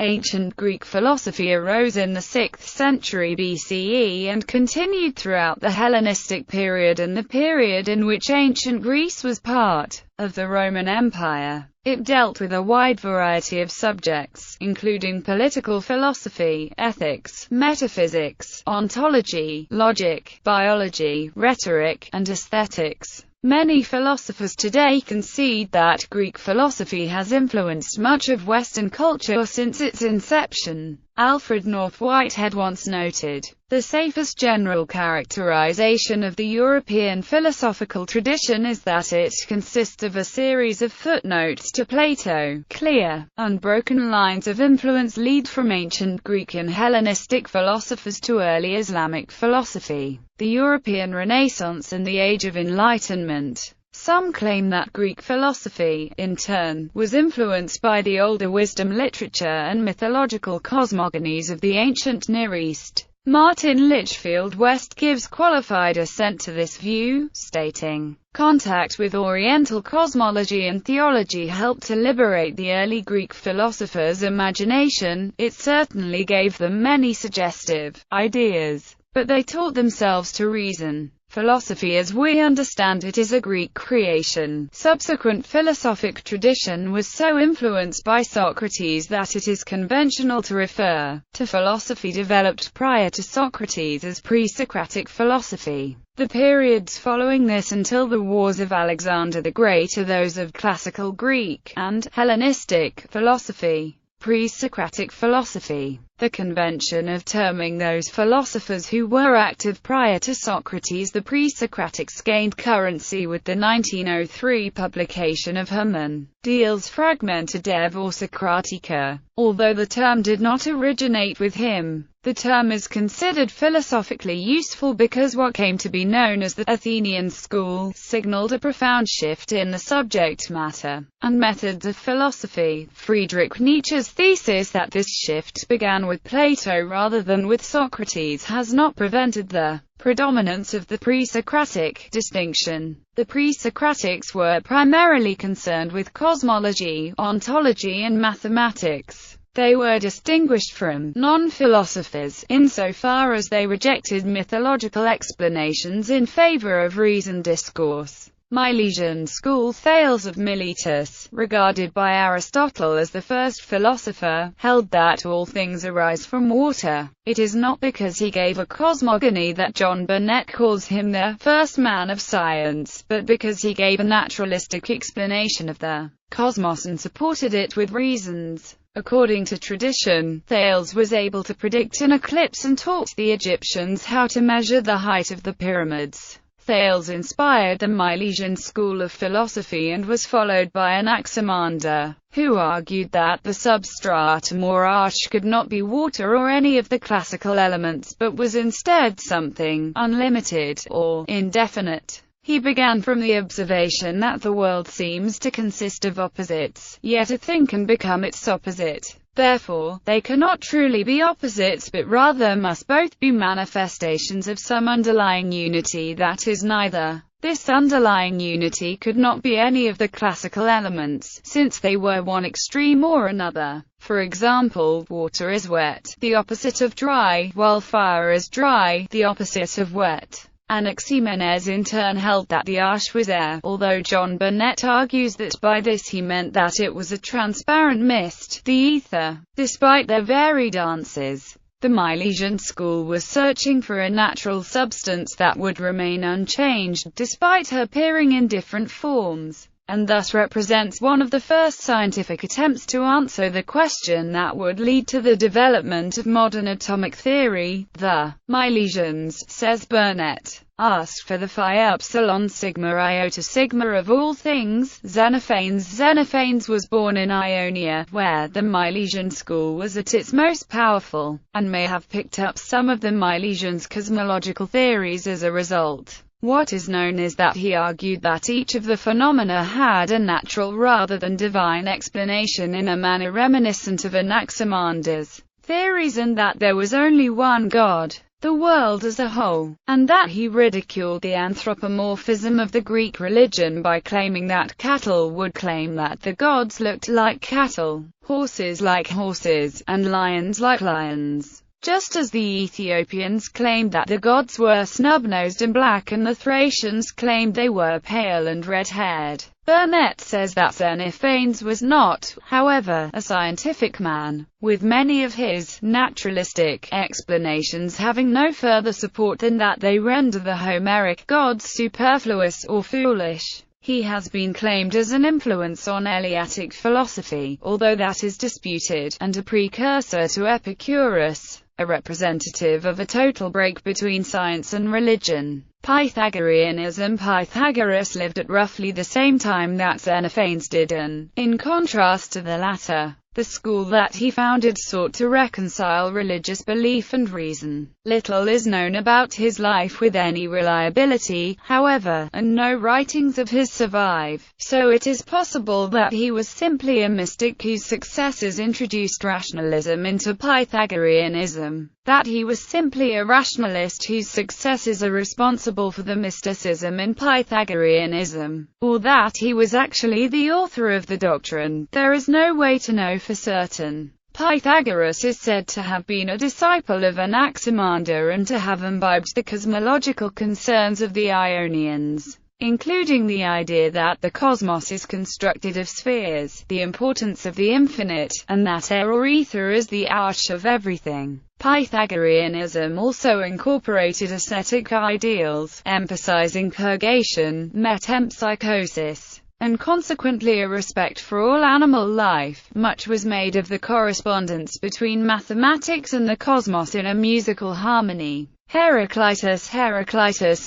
Ancient Greek philosophy arose in the 6th century BCE and continued throughout the Hellenistic period and the period in which ancient Greece was part of the Roman Empire. It dealt with a wide variety of subjects, including political philosophy, ethics, metaphysics, ontology, logic, biology, rhetoric, and aesthetics. Many philosophers today concede that Greek philosophy has influenced much of Western culture since its inception. Alfred North Whitehead once noted, "The safest general characterization of the European philosophical tradition is that it consists of a series of footnotes to Plato. Clear, unbroken lines of influence lead from ancient Greek and Hellenistic philosophers to early Islamic philosophy, the European Renaissance and the Age of Enlightenment." Some claim that Greek philosophy, in turn, was influenced by the older wisdom literature and mythological cosmogonies of the ancient Near East. Martin Litchfield West gives qualified assent to this view, stating, "Contact with Oriental cosmology and theology helped to liberate the early Greek philosophers' imagination. It certainly gave them many suggestive ideas, but they taught themselves to reason. Philosophy as we understand it is a Greek creation. Subsequent philosophic tradition was so influenced by Socrates that it is conventional to refer to philosophy developed prior to Socrates as pre-Socratic philosophy. The periods following this until the wars of Alexander the Great are those of classical Greek and Hellenistic philosophy. Pre-Socratic philosophy. The convention of terming those philosophers who were active prior to Socrates the pre-Socratics gained currency with the 1903 publication of Hermann Diel's Fragmenta Dev or Socratica. Although the term did not originate with him, the term is considered philosophically useful because what came to be known as the Athenian school signaled a profound shift in the subject matter and methods of philosophy. Friedrich Nietzsche's thesis that this shift began with Plato rather than with Socrates has not prevented the predominance of the pre-Socratic distinction. The pre-Socratics were primarily concerned with cosmology, ontology and mathematics. They were distinguished from non-philosophers, insofar as they rejected mythological explanations in favor of reasoned discourse. Milesian school Thales of Miletus, regarded by Aristotle as the first philosopher, held that all things arise from water. It is not because he gave a cosmogony that John Burnet calls him the first man of science, but because he gave a naturalistic explanation of the cosmos and supported it with reasons. According to tradition, Thales was able to predict an eclipse and taught the Egyptians how to measure the height of the pyramids. Thales inspired the Milesian school of philosophy and was followed by Anaximander, who argued that the substratum or arch could not be water or any of the classical elements but was instead something unlimited or indefinite. He began from the observation that the world seems to consist of opposites, yet a thing can become its opposite. Therefore, they cannot truly be opposites but rather must both be manifestations of some underlying unity that is neither. This underlying unity could not be any of the classical elements, since they were one extreme or another. For example, water is wet, the opposite of dry, while fire is dry, the opposite of wet. Anaximenes in turn held that the arche was air, although John Burnet argues that by this he meant that it was a transparent mist, the ether. Despite their varied answers, the Milesian school was searching for a natural substance that would remain unchanged, despite appearing in different forms, and thus represents one of the first scientific attempts to answer the question that would lead to the development of modern atomic theory. The Milesians, says Burnet, asked for the phi epsilon sigma iota sigma of all things. Xenophanes. Xenophanes was born in Ionia, where the Milesian school was at its most powerful, and may have picked up some of the Milesians' cosmological theories as a result. What is known is that he argued that each of the phenomena had a natural rather than divine explanation in a manner reminiscent of Anaximander's theories, and that there was only one God, the world as a whole, and that he ridiculed the anthropomorphism of the Greek religion by claiming that cattle would claim that the gods looked like cattle, horses like horses, and lions like lions. Just as the Ethiopians claimed that the gods were snub-nosed and black and the Thracians claimed they were pale and red-haired. Burnett says that Xenophanes was not, however, a scientific man, with many of his naturalistic explanations having no further support than that they render the Homeric gods superfluous or foolish. He has been claimed as an influence on Eleatic philosophy, although that is disputed, and a precursor to Epicurus, a representative of a total break between science and religion. Pythagoreanism. Pythagoras lived at roughly the same time that Xenophanes did, and, in contrast to the latter, the school that he founded sought to reconcile religious belief and reason. Little is known about his life with any reliability, however, and no writings of his survive, so it is possible that he was simply a mystic whose successors introduced rationalism into Pythagoreanism, that he was simply a rationalist whose successors are responsible for the mysticism in Pythagoreanism, or that he was actually the author of the doctrine. There is no way to know for certain. Pythagoras is said to have been a disciple of Anaximander and to have imbibed the cosmological concerns of the Ionians, including the idea that the cosmos is constructed of spheres, the importance of the infinite, and that air or ether is the arch of everything. Pythagoreanism also incorporated ascetic ideals, emphasizing purgation, metempsychosis, and consequently a respect for all animal life. Much was made of the correspondence between mathematics and the cosmos in a musical harmony. Heraclitus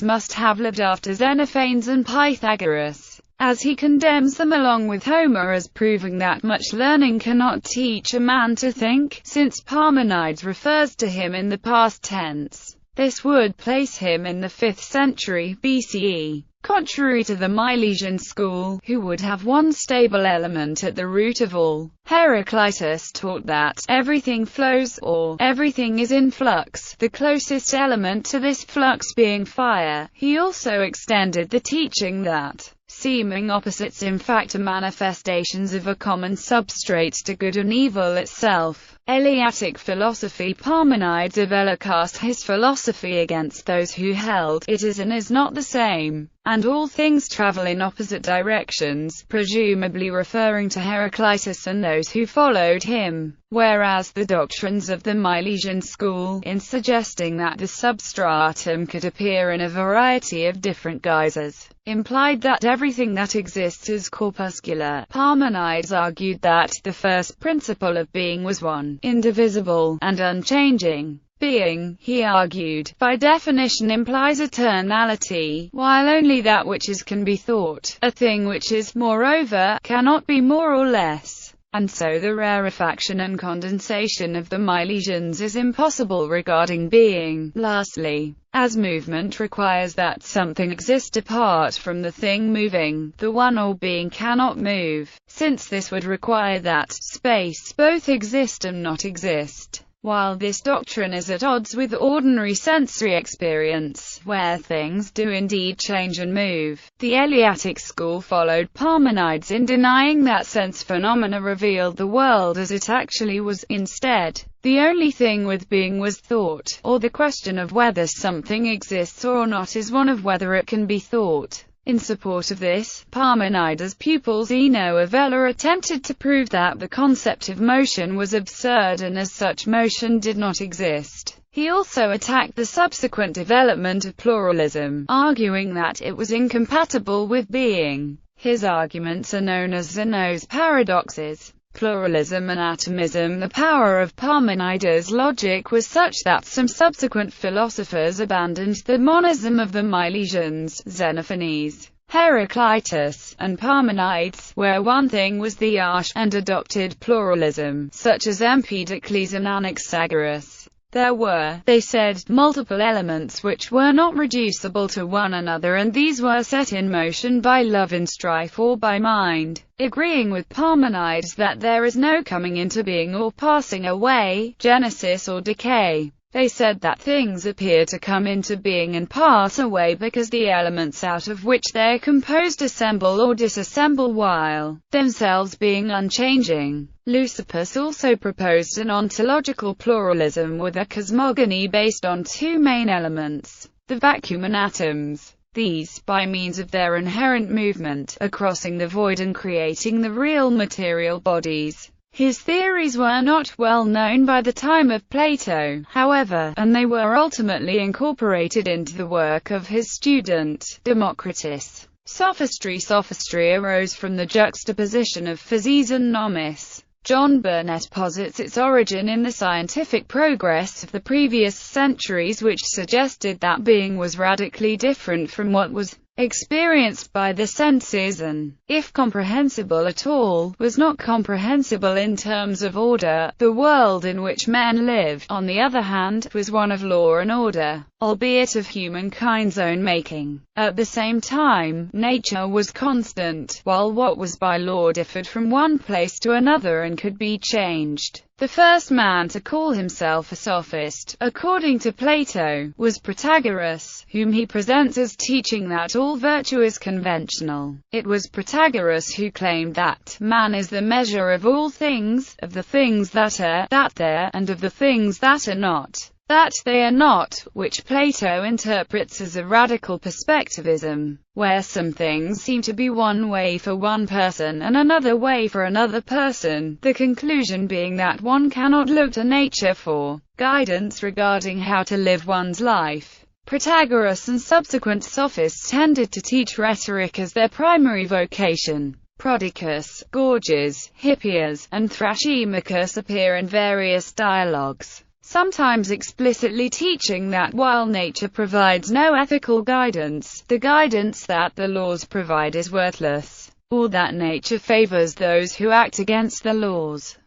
must have lived after Xenophanes and Pythagoras, as he condemns them along with Homer as proving that much learning cannot teach a man to think, since Parmenides refers to him in the past tense. This would place him in the 5th century BCE. Contrary to the Milesian school, who would have one stable element at the root of all, Heraclitus taught that everything flows, or everything is in flux, the closest element to this flux being fire. He also extended the teaching that seeming opposites in fact are manifestations of a common substrate to good and evil itself. Eleatic philosophy. Parmenides of Ela cast his philosophy against those who held it is and is not the same, and all things travel in opposite directions, presumably referring to Heraclitus and those who followed him, whereas the doctrines of the Milesian school, in suggesting that the substratum could appear in a variety of different guises, implied that everything that exists is corpuscular. Parmenides argued that the first principle of being was one, indivisible, and unchanging. Being, he argued, by definition implies eternality, while only that which is can be thought. A thing which is, moreover, cannot be more or less. And so the rarefaction and condensation of the Milesians is impossible regarding being. Lastly, as movement requires that something exist apart from the thing moving, the one or being cannot move, since this would require that space both exist and not exist. While this doctrine is at odds with ordinary sensory experience, where things do indeed change and move, the Eleatic school followed Parmenides in denying that sense phenomena revealed the world as it actually was. Instead, the only thing with being was thought, or the question of whether something exists or not is one of whether it can be thought. In support of this, Parmenides' pupil Zeno of Ela attempted to prove that the concept of motion was absurd and as such motion did not exist. He also attacked the subsequent development of pluralism, arguing that it was incompatible with being. His arguments are known as Zenos paradoxes. Pluralism and atomism. The power of Parmenides' logic was such that some subsequent philosophers abandoned the monism of the Milesians, Xenophanes, Heraclitus, and Parmenides, where one thing was the arche, and adopted pluralism, such as Empedocles and Anaxagoras. There were, they said, multiple elements which were not reducible to one another, and these were set in motion by love in strife or by mind. Agreeing with Parmenides that there is no coming into being or passing away, genesis or decay. They said that things appear to come into being and pass away because the elements out of which they are composed assemble or disassemble while themselves being unchanging. Leucippus also proposed an ontological pluralism with a cosmogony based on two main elements, the vacuum and atoms. These, by means of their inherent movement, are crossing the void and creating the real material bodies. His theories were not well known by the time of Plato, however, and they were ultimately incorporated into the work of his student, Democritus. Sophistry arose from the juxtaposition of physis and nomos. John Burnet posits its origin in the scientific progress of the previous centuries, which suggested that being was radically different from what was experienced by the senses and, if comprehensible at all, was not comprehensible in terms of order. The world in which men lived, on the other hand, was one of law and order, albeit of humankind's own making. At the same time, nature was constant, while what was by law differed from one place to another and could be changed. The first man to call himself a sophist, according to Plato, was Protagoras, whom he presents as teaching that all virtue is conventional. It was Protagoras who claimed that man is the measure of all things, of the things that are, that there, and of the things that are not, that they are not, which Plato interprets as a radical perspectivism, where some things seem to be one way for one person and another way for another person, the conclusion being that one cannot look to nature for guidance regarding how to live one's life. Protagoras and subsequent sophists tended to teach rhetoric as their primary vocation. Prodicus, Gorgias, Hippias, and Thrasymachus appear in various dialogues, sometimes explicitly teaching that while nature provides no ethical guidance, the guidance that the laws provide is worthless, or that nature favors those who act against the laws.